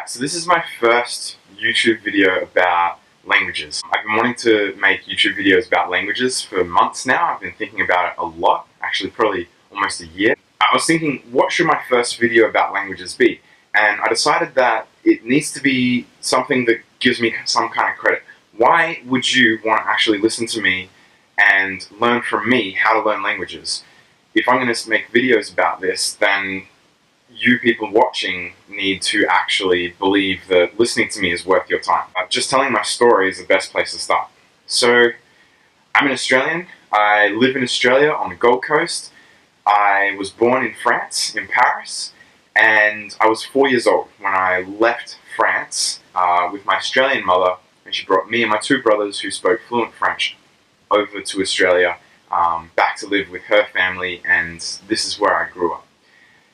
Alright, so this is my first YouTube video about languages. I've been wanting to make YouTube videos about languages for months now. I've been thinking about it a lot, actually probably almost a year. I was thinking, what should my first video about languages be? And I decided that it needs to be something that gives me some kind of credit. Why would you want to actually listen to me and learn from me how to learn languages? If I'm going to make videos about this, then you people watching need to actually believe that listening to me is worth your time. Just telling my story is the best place to start. So, I'm an Australian. I live in Australia on the Gold Coast. I was born in France, in Paris, and I was 4 years old when I left France with my Australian mother, and she brought me and my two brothers who spoke fluent French over to Australia, back to live with her family, and this is where I grew up.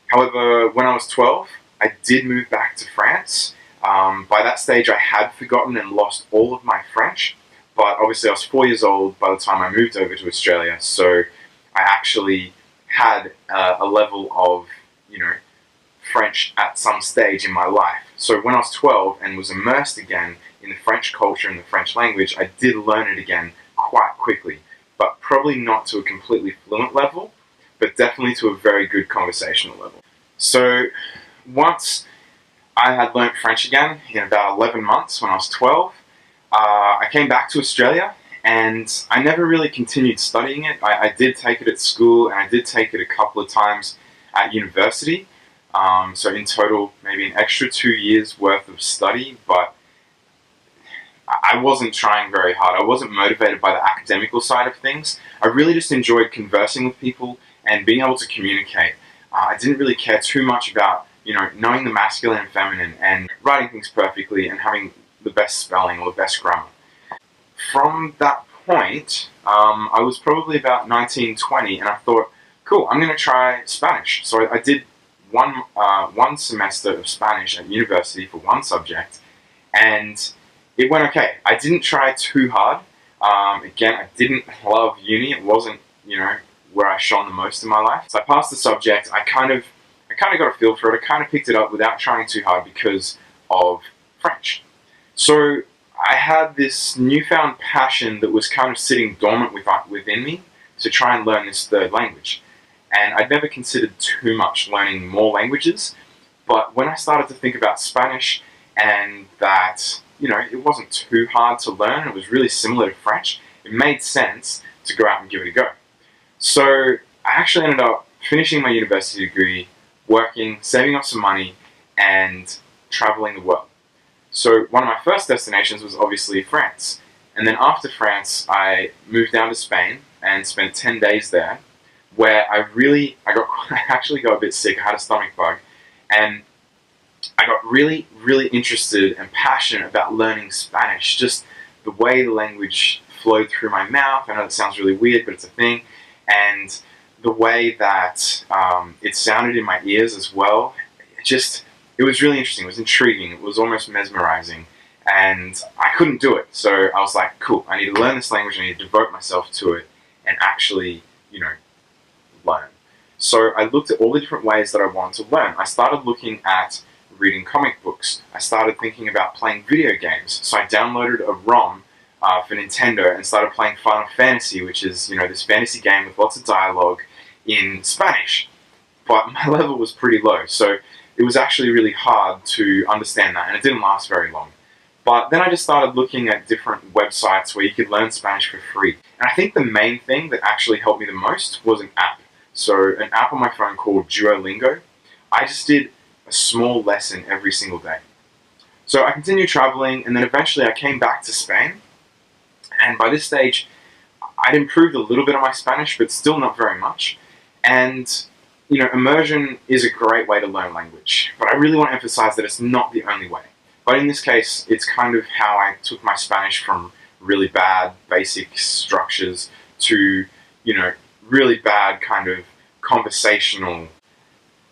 However, when I was 12, I did move back to France. By that stage, I had forgotten and lost all of my French, but obviously I was 4 years old by the time I moved over to Australia, so I actually had a level of, French at some stage in my life. So when I was 12 and was immersed again in the French culture and the French language, I did learn it again quite quickly, but probably not to a completely fluent level, but definitely to a very good conversational level. So once I had learnt French again in about 11 months when I was 12, I came back to Australia and I never really continued studying it. I did take it at school and I did take it a couple of times at university. So in total, maybe an extra 2 years worth of study, but I wasn't trying very hard. I wasn't motivated by the academical side of things. I really just enjoyed conversing with people and being able to communicate. I didn't really care too much about, knowing the masculine and feminine and writing things perfectly and having the best spelling or the best grammar. From that point, I was probably about 19, 20, and I thought, cool, I'm going to try Spanish. So I did one semester of Spanish at university for one subject, and it went okay. I didn't try too hard. Again, I didn't love uni. It wasn't, where I shone the most in my life. So I passed the subject. I kind of got a feel for it. I kind of picked it up without trying too hard because of French. So I had this newfound passion that was kind of sitting dormant within me to try and learn this third language. And I'd never considered too much learning more languages, but when I started to think about Spanish and that, it wasn't too hard to learn, it was really similar to French, it made sense to go out and give it a go. So I actually ended up finishing my university degree, working, saving up some money, and traveling the world. So one of my first destinations was obviously France. And then after France, I moved down to Spain and spent 10 days there, where I actually got a bit sick. I had a stomach bug, and I got really, really interested and passionate about learning Spanish. Just the way the language flowed through my mouth. I know that sounds really weird, but it's a thing. And the way that it sounded in my ears as well, it was really interesting. It was intriguing. It was almost mesmerizing. And I couldn't do it. So I was like, cool, I need to learn this language. I need to devote myself to it and actually, learn. So I looked at all the different ways that I wanted to learn. I started looking at reading comic books. I started thinking about playing video games. So I downloaded a ROM for Nintendo and started playing Final Fantasy, which is, this fantasy game with lots of dialogue in Spanish. But my level was pretty low, so it was actually really hard to understand that, and it didn't last very long. But then I just started looking at different websites where you could learn Spanish for free. And I think the main thing that actually helped me the most was an app. So an app on my phone called Duolingo. I just did a small lesson every single day. So I continued traveling, and then eventually I came back to Spain. And by this stage, I'd improved a little bit on my Spanish, but still not very much. And, immersion is a great way to learn language. But I really want to emphasize that it's not the only way. But in this case, it's kind of how I took my Spanish from really bad basic structures to, really bad kind of conversational,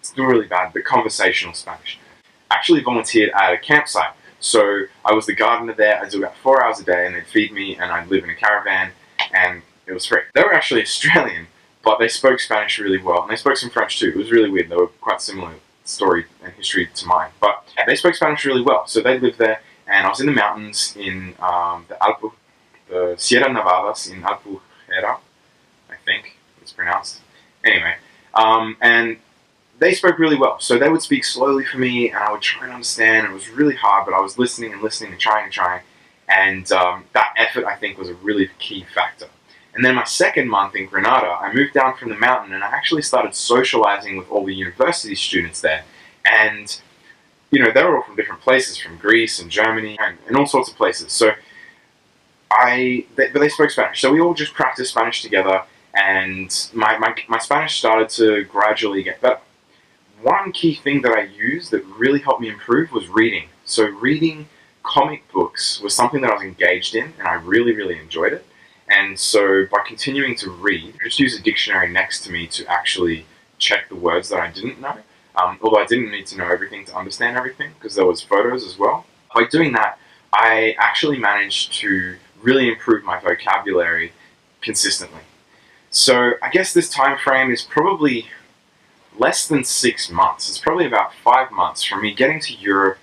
still really bad, but conversational Spanish. I actually volunteered at a campsite. So I was the gardener there. I'd do about 4 hours a day, and they'd feed me, and I'd live in a caravan, and it was free. They were actually Australian, but they spoke Spanish really well, and they spoke some French too. It was really weird. They were quite similar story and history to mine. But they spoke Spanish really well, so they lived there, and I was in the mountains in the Sierra Nevadas in Albufera, I think it's pronounced. Anyway, and they spoke really well, so they would speak slowly for me, and I would try and understand. It was really hard, but I was listening and listening and trying, and that effort, I think, was a really key factor. And then my second month in Granada, I moved down from the mountain, and I actually started socializing with all the university students there. And, you know, they were all from different places, from Greece and Germany and all sorts of places. So but they spoke Spanish, so we all just practiced Spanish together, and my Spanish started to gradually get better. One key thing that I used that really helped me improve was reading. So reading comic books was something that I was engaged in, and I really, really enjoyed it. And so by continuing to read, I just use a dictionary next to me to actually check the words that I didn't know. Although I didn't need to know everything to understand everything, because there was photos as well. By doing that, I actually managed to really improve my vocabulary consistently. So I guess this time frame is probably less than 6 months. It's probably about 5 months from me getting to Europe,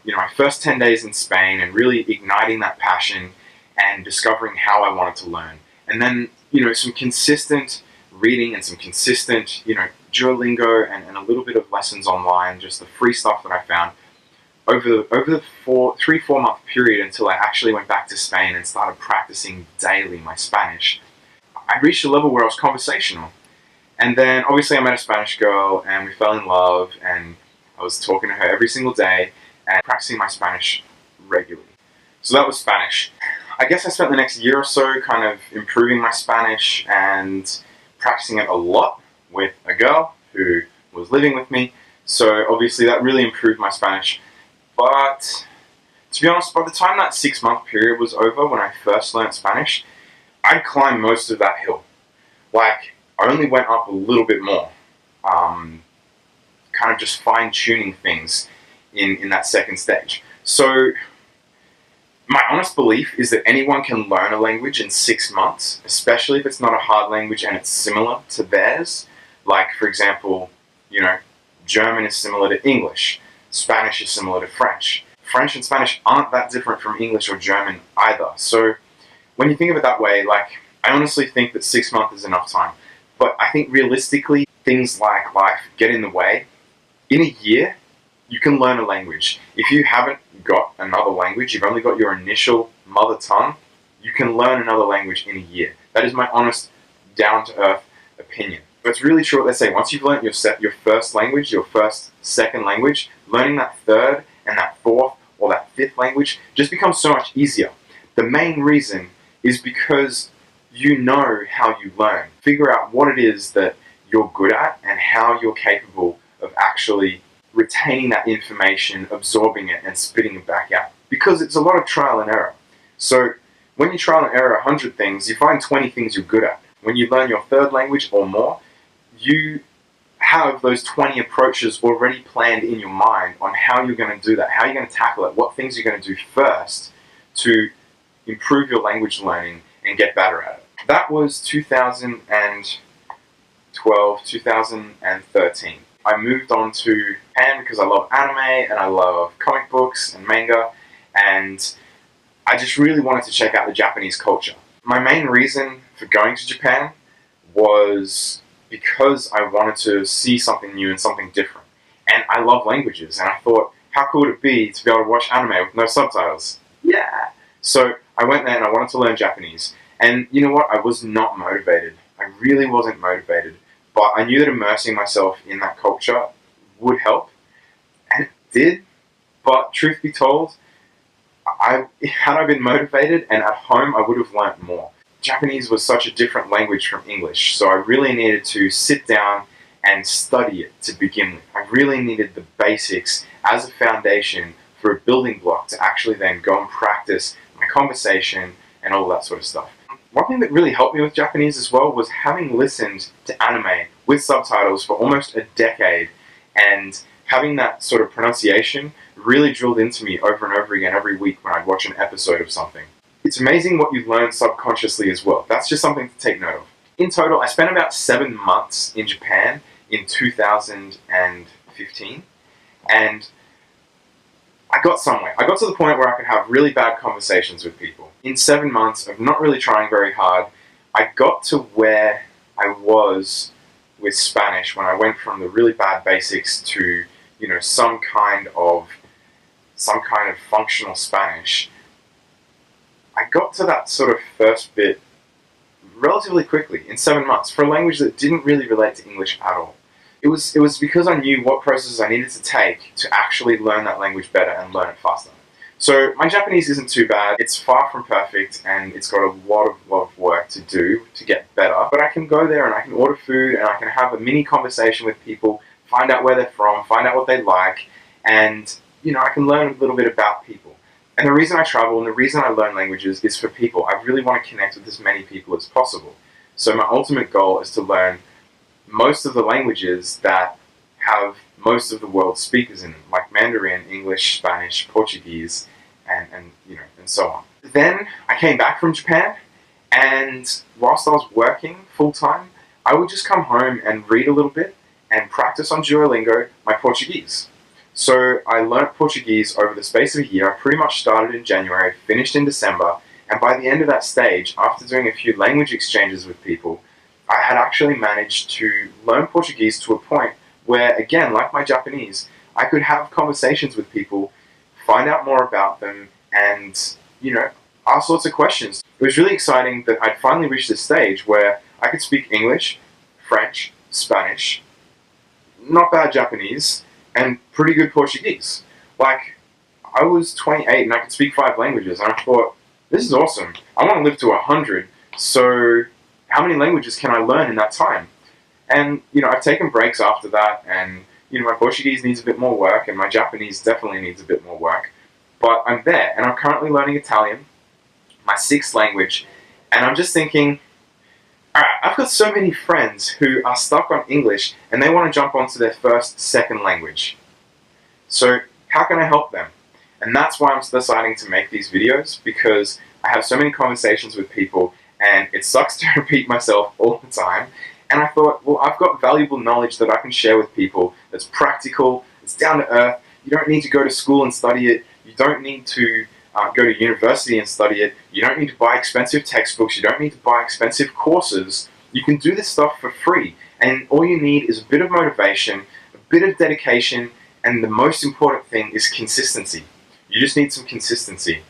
you know, my first 10 days in Spain, and really igniting that passion and discovering how I wanted to learn. And then, you know, some consistent reading and some consistent, you know, Duolingo and a little bit of lessons online, just the free stuff that I found over the 3-4 month period until I actually went back to Spain and started practicing daily my Spanish. I reached a level where I was conversational. And then obviously I met a Spanish girl and we fell in love, and I was talking to her every single day and practicing my Spanish regularly. So that was Spanish. I guess I spent the next year or so kind of improving my Spanish and practicing it a lot with a girl who was living with me. So obviously that really improved my Spanish. But to be honest, by the time that 6-month period was over when I first learned Spanish, I'd climbed most of that hill. Like, I only went up a little bit more, kind of just fine-tuning things in that second stage. So my honest belief is that anyone can learn a language in 6 months, especially if it's not a hard language and it's similar to theirs. Like, for example, you know, German is similar to English. Spanish is similar to French. French and Spanish aren't that different from English or German either. So when you think of it that way, like, I honestly think that 6 months is enough time. But I think realistically, things like life get in the way. In a year, you can learn a language. If you haven't got another language, you've only got your initial mother tongue, you can learn another language in a year. That is my honest, down-to-earth opinion. But it's really true what they say. Once you've learned your first language, your second language, learning that third and that fourth or that fifth language just becomes so much easier. The main reason is because you know how you learn. Figure out what it is that you're good at and how you're capable of actually retaining that information, absorbing it, and spitting it back out. Because it's a lot of trial and error. So when you trial and error 100 things, you find 20 things you're good at. When you learn your third language or more, you have those 20 approaches already planned in your mind on how you're going to do that, how you're going to tackle it, what things you're going to do first to improve your language learning and get better at it. That was 2012, 2013. I moved on to Japan because I love anime and I love comic books and manga, and I just really wanted to check out the Japanese culture. My main reason for going to Japan was because I wanted to see something new and something different. And I love languages, and I thought, how cool would it be to be able to watch anime with no subtitles? Yeah! So I went there and I wanted to learn Japanese. And you know what? I was not motivated. I really wasn't motivated. But I knew that immersing myself in that culture would help. And it did. But truth be told, had I been motivated and at home, I would have learnt more. Japanese was such a different language from English, so I really needed to sit down and study it to begin with. I really needed the basics as a foundation for a building block to actually then go and practice my conversation and all that sort of stuff. One thing that really helped me with Japanese as well was having listened to anime with subtitles for almost a decade, and having that sort of pronunciation really drilled into me over and over again every week when I'd watch an episode of something. It's amazing what you learn subconsciously as well. That's just something to take note of. In total, I spent about 7 months in Japan in 2015. 15, and I got somewhere. I got to the point where I could have really bad conversations with people. In 7 months of not really trying very hard, I got to where I was with Spanish when I went from the really bad basics to, you know, some kind of functional Spanish. I got to that sort of first bit relatively quickly, in 7 months, for a language that didn't really relate to English at all. It was because I knew what processes I needed to take to actually learn that language better and learn it faster. So my Japanese isn't too bad. It's far from perfect, and it's got a lot of work to do to get better. But I can go there and I can order food and I can have a mini conversation with people, find out where they're from, find out what they like, and you know, I can learn a little bit about people. And the reason I travel and the reason I learn languages is for people. I really want to connect with as many people as possible. So my ultimate goal is to learn most of the languages that have most of the world's speakers in them, like Mandarin, English, Spanish, Portuguese, and you know, and so on. Then I came back from Japan, and whilst I was working full-time, I would just come home and read a little bit and practice on Duolingo my Portuguese. So I learnt Portuguese over the space of a year. I pretty much started in January, finished in December, and by the end of that stage, after doing a few language exchanges with people, I had actually managed to learn Portuguese to a point where, again, like my Japanese, I could have conversations with people, find out more about them, and, you know, ask sorts of questions. It was really exciting that I'd finally reached this stage where I could speak English, French, Spanish, not bad Japanese, and pretty good Portuguese. Like, I was 28 and I could speak 5 languages, and I thought, this is awesome. I want to live to 100, so how many languages can I learn in that time? And, you know, I've taken breaks after that, and, you know, my Portuguese needs a bit more work, and my Japanese definitely needs a bit more work. But I'm there, and I'm currently learning Italian, my 6th language, and I'm just thinking, alright, I've got so many friends who are stuck on English, and they want to jump onto their first, second language. So, how can I help them? And that's why I'm deciding to make these videos, because I have so many conversations with people, and it sucks to repeat myself all the time. And I thought, well, I've got valuable knowledge that I can share with people that's practical, it's down to earth. You don't need to go to school and study it. You don't need to go to university and study it. You don't need to buy expensive textbooks. You don't need to buy expensive courses. You can do this stuff for free. And all you need is a bit of motivation, a bit of dedication, and the most important thing is consistency. You just need some consistency.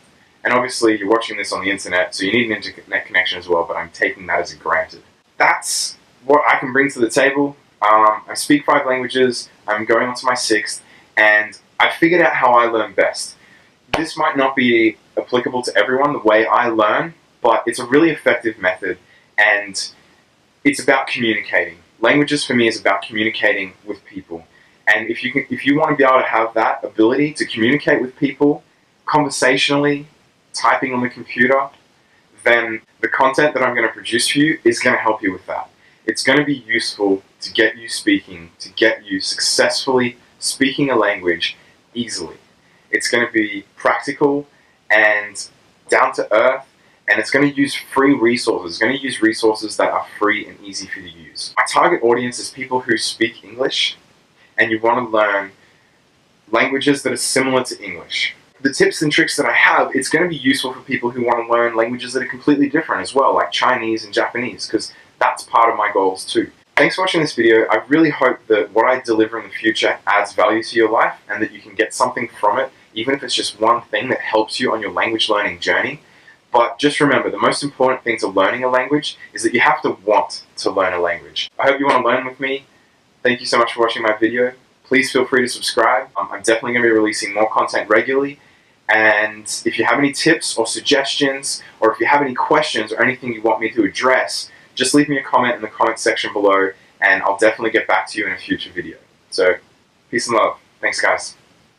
And obviously, you're watching this on the internet, so you need an internet connection as well, but I'm taking that as a granted. That's what I can bring to the table. I speak 5 languages, I'm going on to my 6th, and I figured out how I learn best. This might not be applicable to everyone the way I learn, but it's a really effective method, and it's about communicating. Languages for me is about communicating with people. And if you want to be able to have that ability to communicate with people conversationally, typing on the computer, then the content that I'm going to produce for you is going to help you with that. It's going to be useful to get you speaking, to get you successfully speaking a language easily. It's going to be practical and down to earth, and it's going to use free resources. It's going to use resources that are free and easy for you to use. My target audience is people who speak English, and you want to learn languages that are similar to English. The tips and tricks that I have, it's going to be useful for people who want to learn languages that are completely different as well, like Chinese and Japanese, because that's part of my goals too. Thanks for watching this video. I really hope that what I deliver in the future adds value to your life and that you can get something from it, even if it's just one thing that helps you on your language learning journey. But just remember, the most important thing to learning a language is that you have to want to learn a language. I hope you want to learn with me. Thank you so much for watching my video. Please feel free to subscribe. I'm definitely going to be releasing more content regularly. And if you have any tips or suggestions, or if you have any questions or anything you want me to address, just leave me a comment in the comment section below, and I'll definitely get back to you in a future video. So, peace and love. Thanks, guys.